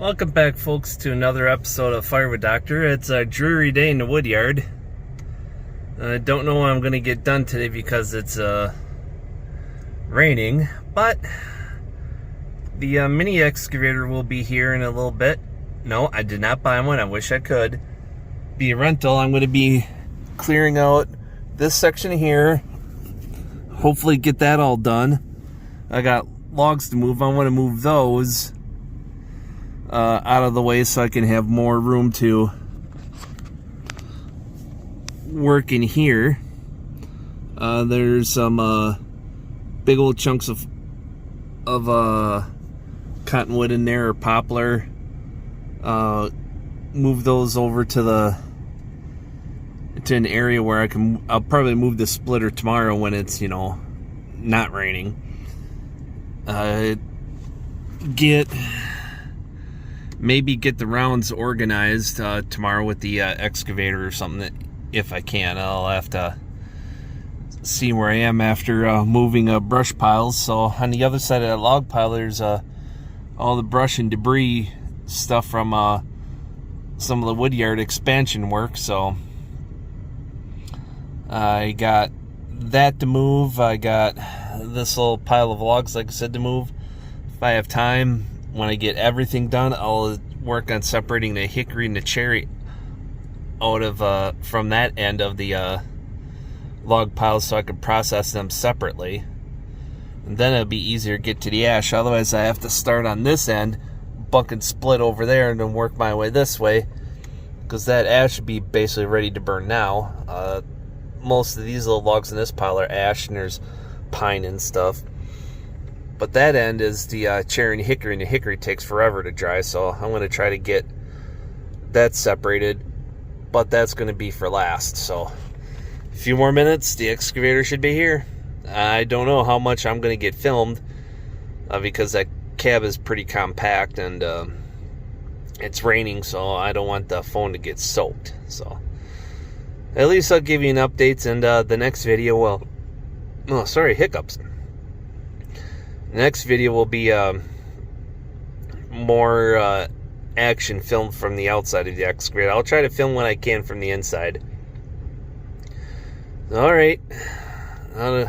Welcome back, folks, to another episode of Firewood Doctor. It's a dreary day in the woodyard. I don't know what I'm going to get done today because it's raining, but the mini excavator will be here in a little bit. No, I did not buy one. I wish I could. Be a rental. I'm going to be clearing out this section here. Hopefully get that all done. I got logs to move. I want to move those out of the way so I can have more room to work in here. There's some big old chunks of cottonwood in there, or poplar. Move those over to an area where I'll probably move the splitter tomorrow when it's, not raining. Maybe get the rounds organized tomorrow with the excavator or something, if I can. I'll have to see where I am after moving brush piles. So on the other side of that log pile, there's all the brush and debris stuff from some of the Woodyard Expansion work. So I got that to move. I got this little pile of logs, like I said, to move. If I have time, when I get everything done, I'll work on separating the hickory and the cherry out of from that end of the log piles so I can process them separately. And then it'll be easier to get to the ash. Otherwise, I have to start on this end, buck and split over there, and then work my way this way, because that ash should be basically ready to burn now. Most of these little logs in this pile are ash, and there's pine and stuff. But that end is the cherry and hickory, and the hickory takes forever to dry, so I'm going to try to get that separated, but that's going to be for last. So a few more minutes, the excavator should be here. I don't know how much I'm going to get filmed because that cab is pretty compact, and it's raining, so I don't want the phone to get soaked. So at least I'll give you an update, and the next video will... Oh, sorry, hiccups. The next video will be more action filmed from the outside of the excavator. I'll try to film what I can from the inside. Alright. Now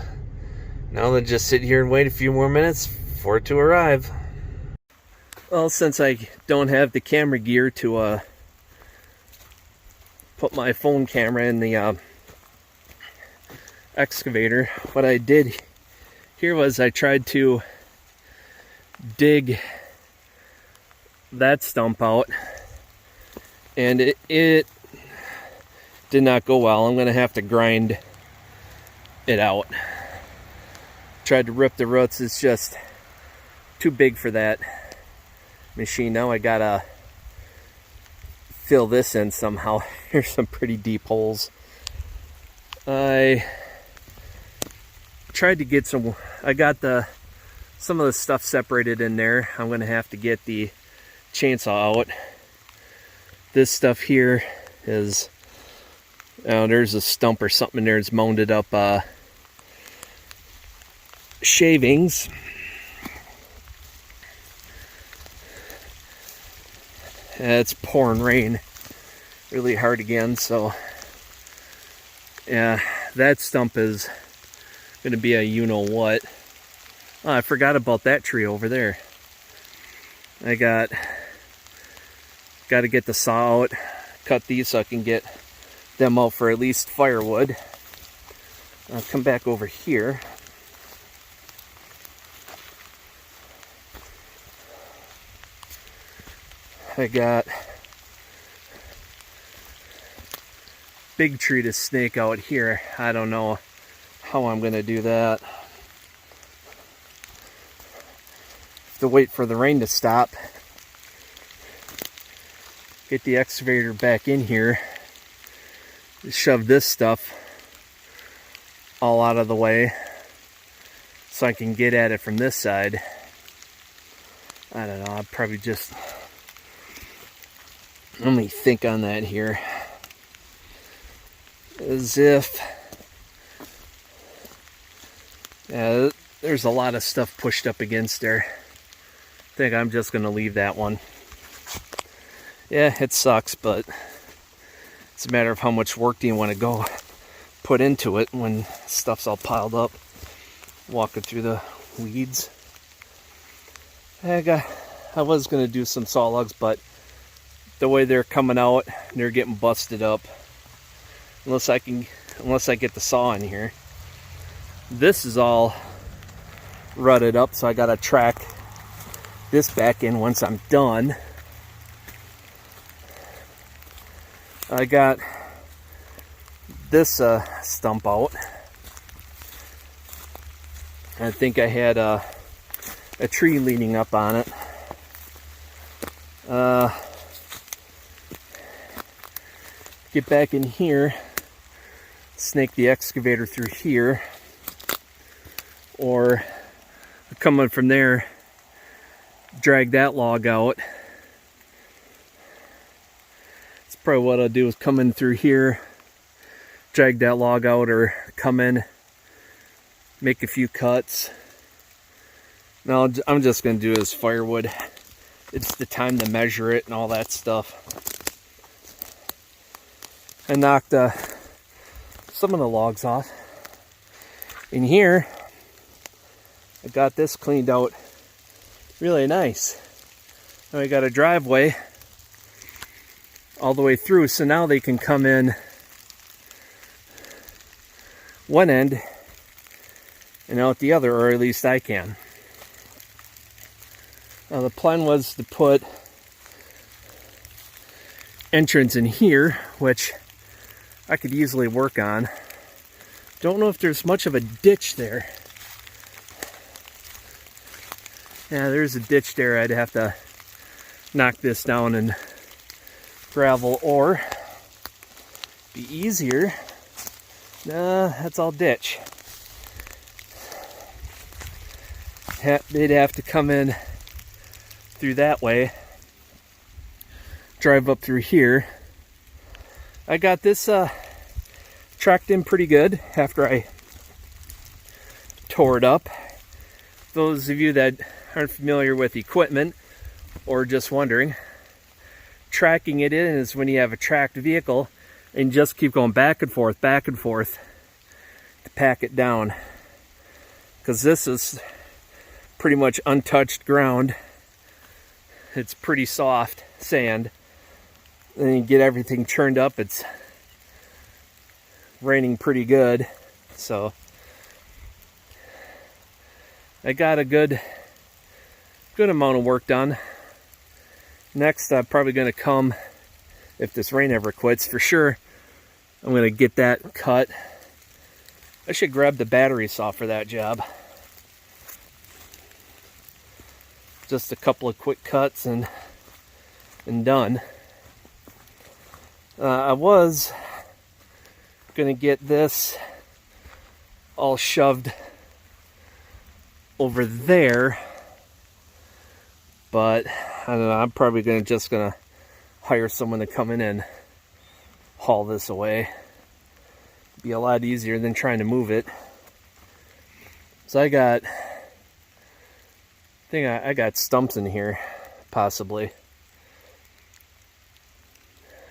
I'll just sit here and wait a few more minutes for it to arrive. Well, since I don't have the camera gear to put my phone camera in the excavator, what I did here was I tried to dig that stump out, and it did not go well. I'm going to have to grind it out. Tried to rip the roots. It's just too big for that machine. Now I gotta fill this in somehow. Here's some pretty deep holes. I tried to get some... I got some of the stuff separated in there. I'm going to have to get the chainsaw out. This stuff here is... there's a stump or something in there. It's mounded up shavings. It's pouring rain really hard again, so yeah, that stump is going to be a you-know-what. Oh, I forgot about that tree over there. I got to get the saw out, cut these so I can get them out for at least firewood. I'll come back over here. I got big tree to snake out here. I don't know how I'm going to do that. Have to wait for the rain to stop. Get the excavator back in here. Shove this stuff all out of the way so I can get at it from this side. I don't know, I'll probably just... Let me think on that here. As if... Yeah, there's a lot of stuff pushed up against there. I think I'm just going to leave that one. Yeah, it sucks, but it's a matter of how much work do you want to go put into it when stuff's all piled up. Walking through the weeds. I was gonna do some saw logs, but the way they're coming out, they're getting busted up. Unless I get the saw in here. This is all rutted up, so I gotta track this back in once I'm done. I got this stump out. I think I had a tree leaning up on it. Get back in here, snake the excavator through here, or coming from there, drag that log out. That's probably what I'll do, is come in through here, drag that log out, or come in, make a few cuts. Now I'm just going to do this firewood. It's the time to measure it and all that stuff. I knocked some of the logs off. In here, I got this cleaned out really nice. Now I got a driveway all the way through, so now they can come in one end and out the other, or at least I can. Now the plan was to put entrance in here, which I could easily work on. Don't know if there's much of a ditch there. Yeah, there's a ditch there. I'd have to knock this down and gravel, or be easier. Nah, that's all ditch. They'd have to come in through that way, drive up through here. I got this tracked in pretty good after I tore it up. Those of you that aren't familiar with equipment or just wondering, tracking it in is when you have a tracked vehicle and just keep going back and forth to pack it down. Because this is pretty much untouched ground. It's pretty soft sand. Then you get everything churned up. It's raining pretty good, so I got a good amount of work done. Next, I'm probably going to come, if this rain ever quits, for sure, I'm going to get that cut. I should grab the battery saw for that job. Just a couple of quick cuts and done. I was going to get this all shoved over there, but I don't know, I'm probably just gonna hire someone to come in and haul this away. Be a lot easier than trying to move it. So I got stumps in here, possibly.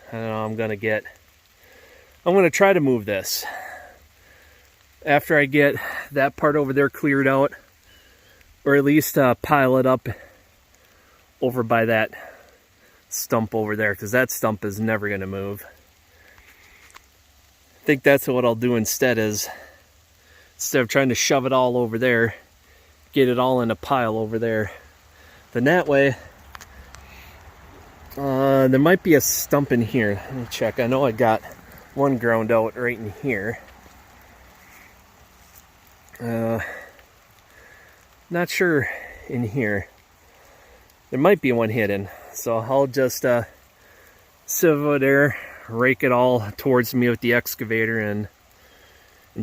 I don't know, I'm gonna try to move this after I get that part over there cleared out, or at least pile it up over by that stump over there, because that stump is never going to move. I think that's what I'll do instead, is instead of trying to shove it all over there, get it all in a pile over there. Then that way, there might be a stump in here. Let me check. I know I got one ground out right in here. Not sure in here. There might be one hidden, so I'll just sit over there, rake it all towards me with the excavator, and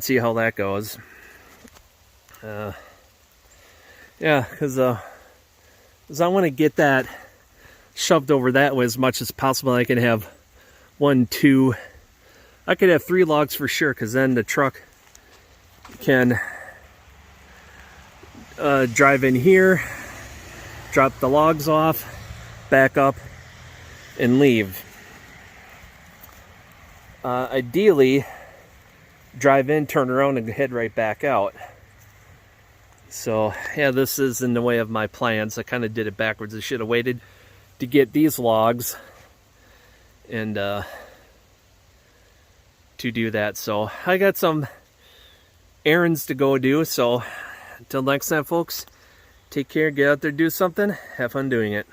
see how that goes. Yeah, because I want to get that shoved over that way as much as possible. I can have 1, 2, I could have 3 logs for sure, because then the truck can drive in here, drop the logs off, back up, and leave. Ideally, drive in, turn around, and head right back out. So yeah, this is in the way of my plans. I kind of did it backwards. I should have waited to get these logs and to do that. So I got some errands to go do. So until next time, folks, take care, get out there, do something, have fun doing it.